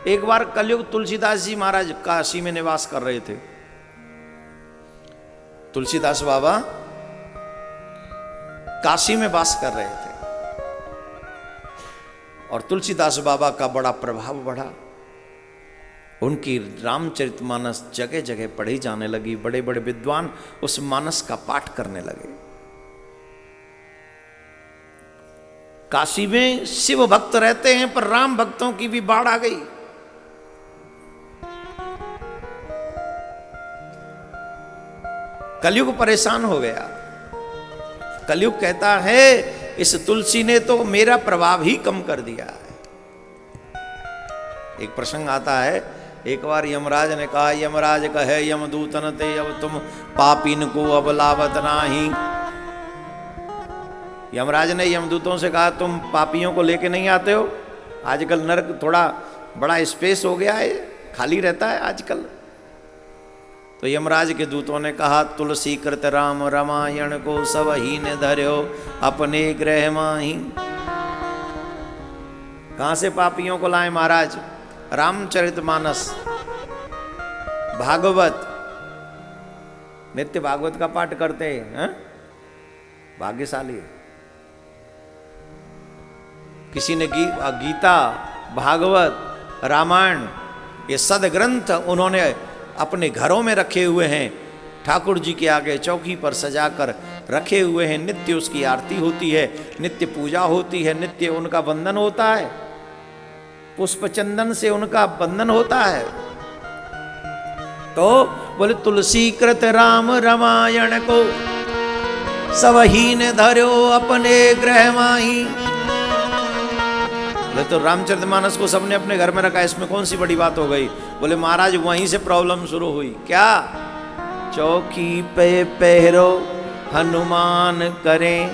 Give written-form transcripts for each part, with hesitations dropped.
एक बार कलयुग तुलसीदास जी महाराज काशी में निवास कर रहे थे। तुलसीदास बाबा काशी में वास कर रहे थे और तुलसीदास बाबा का बड़ा प्रभाव बढ़ा। उनकी रामचरितमानस जगह जगह पढ़ी जाने लगी। बड़े बड़े विद्वान उस मानस का पाठ करने लगे। काशी में शिव भक्त रहते हैं पर राम भक्तों की भी बाढ़ आ गई। कलयुग परेशान हो गया। कलयुग कहता है इस तुलसी ने तो मेरा प्रभाव ही कम कर दिया है। एक प्रसंग आता है, एक बार यमराज ने कहा, यमराज कहे यमदूतन ते अब तुम पापीन को अब लावत नाही। यमराज ने यमदूतों से कहा तुम पापियों को लेके नहीं आते हो। आजकल नरक थोड़ा बड़ा स्पेस हो गया है, खाली रहता है आजकल। तो यमराज के दूतों ने कहा तुलसी कृत राम रामायण को सब ही ने धर्यो अपने ग्रह माही। कहां से पापियों को लाए महाराज? रामचरितमानस भागवत, नित्य भागवत का पाठ करते हैं, भाग्यशाली। किसी ने गीता, भागवत, रामायण ये सदग्रंथ उन्होंने अपने घरों में रखे हुए हैं। ठाकुर जी के आगे चौकी पर सजाकर रखे हुए हैं। नित्य उसकी आरती होती है, नित्य पूजा होती है, नित्य उनका वंदन होता है, पुष्प चंदन से उनका वंदन होता है। तो बोले तुलसी कृत राम रामायण को सब ही ने धर्यो अपने ग्रह माही। बोले तो रामचरितमानस को सबने अपने घर में रखा, इसमें कौन सी बड़ी बात हो गई? बोले महाराज वहीं से प्रॉब्लम शुरू हुई। क्या? चौकी पे पहरो हनुमान करें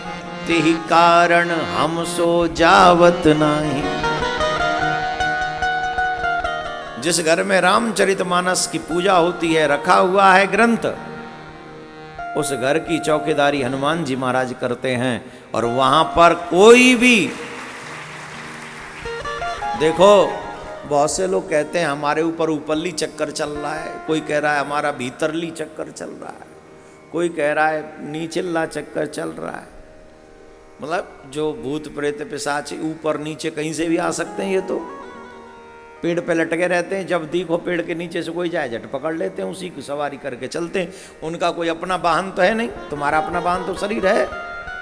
तिहि कारण हम सो जावत नहीं। जिस घर में रामचरितमानस की पूजा होती है, रखा हुआ है ग्रंथ, उस घर की चौकीदारी हनुमान जी महाराज करते हैं। और वहां पर कोई भी, देखो बहुत से लोग कहते हैं हमारे ऊपर ऊपरली चक्कर चल रहा है, कोई कह रहा है हमारा भीतरली चक्कर चल रहा है, कोई कह रहा है नीचला चक्कर चल रहा है। मतलब जो भूत प्रेत पिशाच ऊपर नीचे कहीं से भी आ सकते हैं। ये तो पेड़ पे लटके रहते हैं, जब देखो पेड़ के नीचे से कोई जाए झट पकड़ लेते हैं, उसी की सवारी करके चलते हैं। उनका कोई अपना वाहन तो है नहीं। तुम्हारा अपना वाहन तो शरीर है,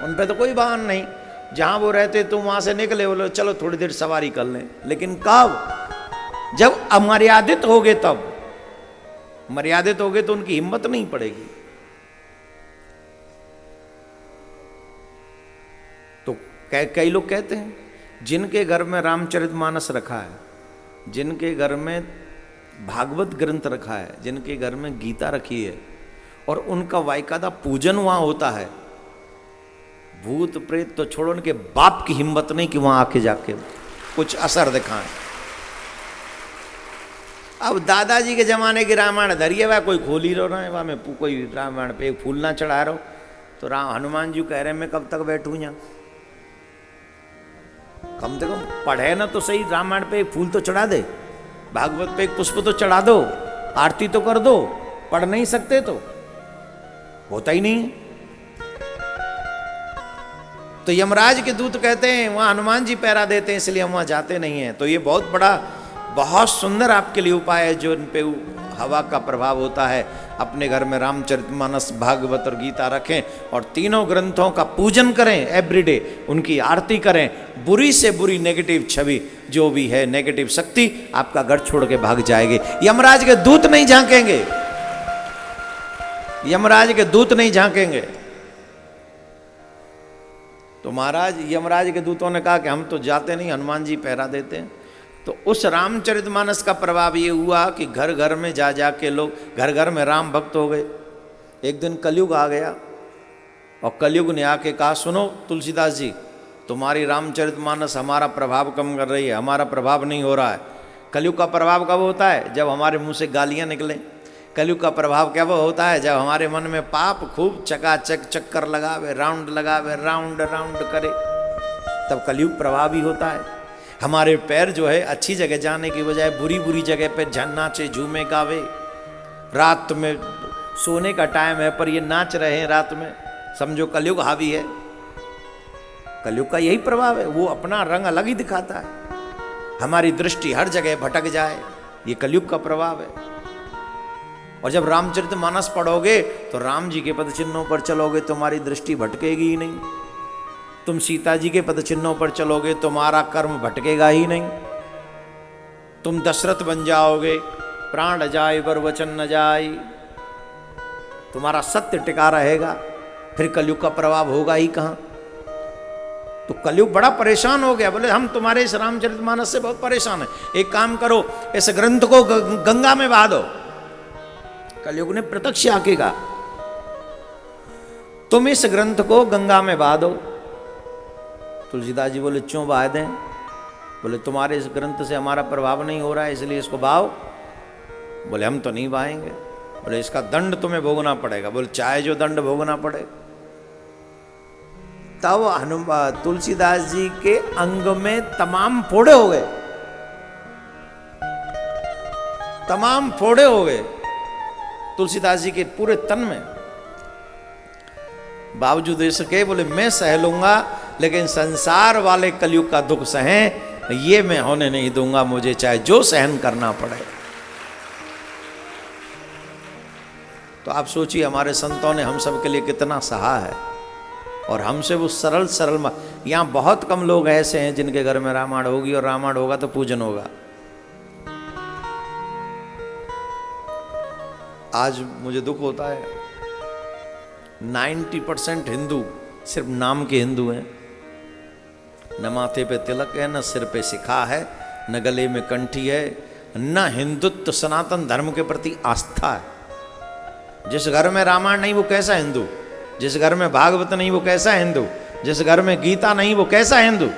उन पे तो कोई वाहन नहीं। जहां वो रहते तुम वहां से निकले, बोलो चलो थोड़ी देर सवारी कर लें। लेकिन कब? जब अमर्यादित हो गए, तब मर्यादित हो गए तो उनकी हिम्मत नहीं पड़ेगी। तो कई लोग कहते हैं जिनके घर में रामचरितमानस रखा है, जिनके घर में भागवत ग्रंथ रखा है, जिनके घर में गीता रखी है और उनका वायकादा पूजन वहां होता है, भूत प्रेत तो छोड़ो, उनके बाप की हिम्मत नहीं कि वहां आके जाके कुछ असर दिखाएं। अब दादाजी के जमाने की रामायण धरिए वह कोई खोल ही रहा है, वहां में कोई रामायण पे एक फूल ना चढ़ा रहा हो तो हनुमान जी कह रहे मैं कब तक बैठूं यहाँ? कम से कम पढ़े ना तो सही, रामायण पे एक फूल तो चढ़ा दे, भागवत पे एक पुष्प तो चढ़ा दो, आरती तो कर दो। पढ़ नहीं सकते तो होता ही नहीं। तो यमराज के दूत कहते हैं वहां हनुमान जी पहरा देते हैं, इसलिए हम वहां जाते नहीं हैं। तो ये बहुत बड़ा, बहुत सुंदर आपके लिए उपाय है जो इन पे हवा का प्रभाव होता है। अपने घर में रामचरितमानस, भागवत और गीता रखें और तीनों ग्रंथों का पूजन करें एवरीडे, उनकी आरती करें। बुरी से बुरी नेगेटिव छवि जो भी है, नेगेटिव शक्ति आपका घर छोड़ के भाग जाएगी। यमराज के दूत नहीं झांकेंगे, यमराज के दूत नहीं झांकेंगे। तो महाराज यमराज के दूतों ने कहा कि हम तो जाते नहीं, हनुमान जी पहरा देते हैं। तो उस रामचरितमानस का प्रभाव ये हुआ कि घर घर में जा जा के लोग घर घर में राम भक्त हो गए। एक दिन कलयुग आ गया और कलयुग ने आके कहा सुनो तुलसीदास जी, तुम्हारी रामचरितमानस हमारा प्रभाव कम कर रही है, हमारा प्रभाव नहीं हो रहा है। कलयुग का प्रभाव कब होता है? जब हमारे मुंह से गालियां निकलें। कलयुग का प्रभाव क्या वो होता है? जब हमारे मन में पाप खूब चकाचक चक्कर लगावे, राउंड करे, तब कलयुग प्रभावी होता है। हमारे पैर जो है अच्छी जगह जाने की बजाय बुरी बुरी जगह पे नाचे झूमे गावे। रात में सोने का टाइम है पर ये नाच रहे हैं रात में, समझो कलयुग हावी है। कलयुग का यही प्रभाव है, वो अपना रंग अलग ही दिखाता है। हमारी दृष्टि हर जगह भटक जाए, ये कलयुग का प्रभाव है। और जब रामचरितमानस पढ़ोगे तो राम जी के पद चिन्हों पर चलोगे, तुम्हारी दृष्टि भटकेगी ही नहीं। तुम सीता जी के पद चिन्हों पर चलोगे, तुम्हारा कर्म भटकेगा ही नहीं। तुम दशरथ बन जाओगे, प्राण जाए पर वचन न जाए, तुम्हारा सत्य टिका रहेगा, फिर कलयुग का प्रभाव होगा ही कहां। तो कलयुग बड़ा परेशान हो गया, बोले हम तुम्हारे इस रामचरितमानस से बहुत परेशान है, एक काम करो इस ग्रंथ को गंगा में बहा दो। कलयुग ने प्रत्यक्ष आके कहा तुम इस ग्रंथ को गंगा में बहा दो। तुलसीदास जी बोले क्यों बहा दें? बोले तुम्हारे इस ग्रंथ से हमारा प्रभाव नहीं हो रहा है इसलिए इसको बहाओ। बोले हम तो नहीं बहाएंगे। बोले इसका दंड तुम्हें भोगना पड़ेगा। बोले चाहे जो दंड भोगना पड़े। तब हनुमान तुलसीदास जी के अंग में तमाम फोड़े हो गए, तमाम फोड़े हो गए तुलसीदास जी के पूरे तन में। बावजूद इसके बोले मैं सह लूंगा, लेकिन संसार वाले कलयुग का दुख सहें ये मैं होने नहीं दूंगा, मुझे चाहे जो सहन करना पड़े। तो आप सोचिए हमारे संतों ने हम सब के लिए कितना सहा है, और हमसे वो सरल सरल। यहाँ बहुत कम लोग ऐसे हैं जिनके घर में रामायण होगी, और रामायण होगा तो पूजन होगा। आज मुझे दुख होता है 90% हिंदू सिर्फ नाम के हिंदू हैं। न माथे पे तिलक है, न सिर पे शिखा है, न गले में कंठी है, न हिंदुत्व सनातन धर्म के प्रति आस्था है। जिस घर में रामायण नहीं वो कैसा हिंदू, जिस घर में भागवत नहीं वो कैसा हिंदू, जिस घर में गीता नहीं वो कैसा हिंदू,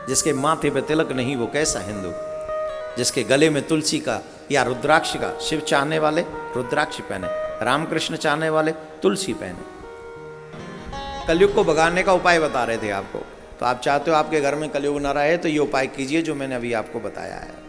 जिसके माथे पे तिलक नहीं वो कैसा हिंदू, जिसके गले में तुलसी का या रुद्राक्ष का, शिव चाहने वाले रुद्राक्ष पहने, रामकृष्ण चाहने वाले तुलसी पहने। कलयुग को भगाने का उपाय बता रहे थे आपको। तो आप चाहते हो आपके घर में कलयुग न रहे तो ये उपाय कीजिए जो मैंने अभी आपको बताया है।